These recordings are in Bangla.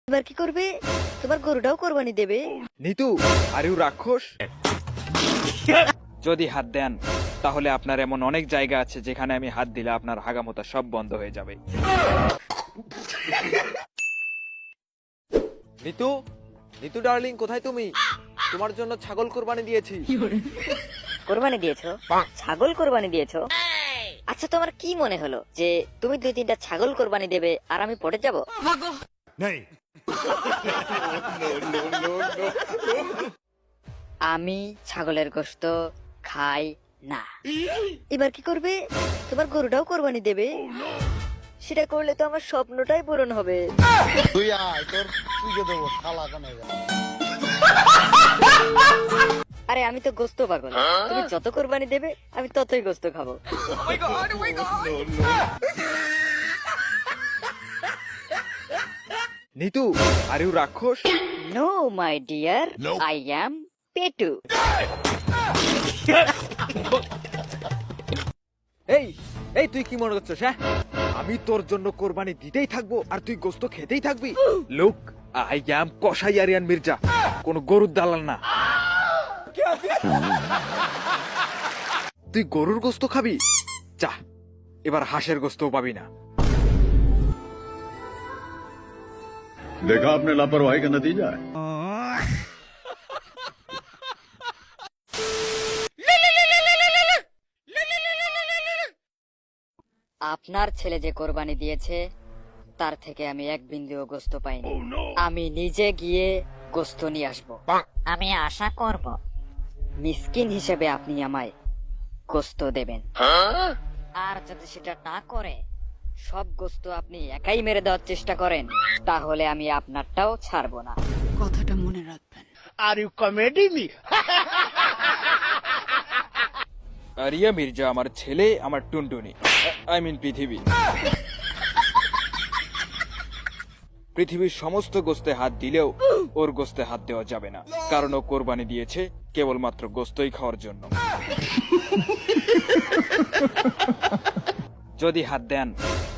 এবার কি করবে? তোমার গরুটাও কোরবানি দেবে? নিতু, আর ইউ রাক্ষস? যদি হাত দেন তাহলে আপনার এমন অনেক জায়গা আছে যেখানে আমি হাত দিলে আপনার হাগামোতা সব বন্ধ হয়ে যাবে। নিতু, নিতু ডার্লিং, কোথায় তুমি? তোমার জন্য ছাগল কোরবানি দিয়েছি। কোরবানি দিয়েছো? ছাগল কোরবানি দিয়েছো? আচ্ছা, তোমার কি মনে হলো যে তুমি 2-3টা ছাগল কোরবানি দেবে আর আমি পড়ে যাব? আমি ছাগলের গোশত খাই না। এবার কি করবে? তোমার গরুটাও কোরবানি দেবে? সেটা করলে তো আমার স্বপ্নটাই পূরণ হবে। তুই আয়, তোর পুজো দেবো শালা কানে। আরে আমি তো গোস্ত পাগল, তুমি যত কোরবানি দেবে আমি ততই গোস্ত খাবো। নিতু, আর ইউ রাক্ষস? No my dear, I am পেটু। এই এই তুই কি মনে করছিস? হ্যাঁ, আমি তোর জন্য কোরবানি দিতেই থাকবো আর তুই গোস্ত খেতেই থাকবি? লুক, আই অ্যাম কসাই আরিয়ান মির্জা, কোন গরুর দালাল না। তুই গরুর গোস্ত খাবি? যা, এবার হাঁসের গোস্তও পাবি না। देखा आपने लापरवाही का नतीजा है। আপনার ছেলে যে কোরবানি দিয়েছে তার থেকে আমি এক বিন্দুও গোস্ত পাইনি। আমি নিজে গিয়ে গোস্ত নিয়ে আসবো। আমি আশা করব মিসকিন হিসেবে আপনি আমায় গোস্ত দেবেন। আর যদি সেটা না করে সব গোস্ত আপনি একাই মেরে দেওয়ার চেষ্টা করেন তাহলে আমি আপনারটাও ছাড়বো না। কথাটা মনে রাখবেন। আরিয়া মির্জা আমার ছেলে, আমার টুনটুনি, আই মিন পৃথিবী। পৃথিবীর সমস্ত গোস্তে হাত দিলেও ওর গোস্তে হাত দেওয়া যাবে না, কারণ ও কোরবানি দিয়েছে কেবলমাত্র গোস্তই খাওয়ার জন্য। যদি হাত দেন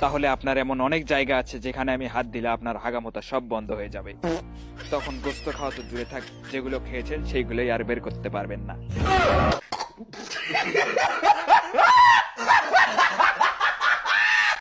তাহলে আপনার এমন অনেক জায়গা আছে যেখানে আমি হাত দিলে আপনার হাগামোতা সব বন্ধ হয়ে যাবে। তখন গোস্ত খাওয়া তো দূরে থাক, যেগুলো খেয়েছেন সেইগুলোই আর বের করতে পারবেন না।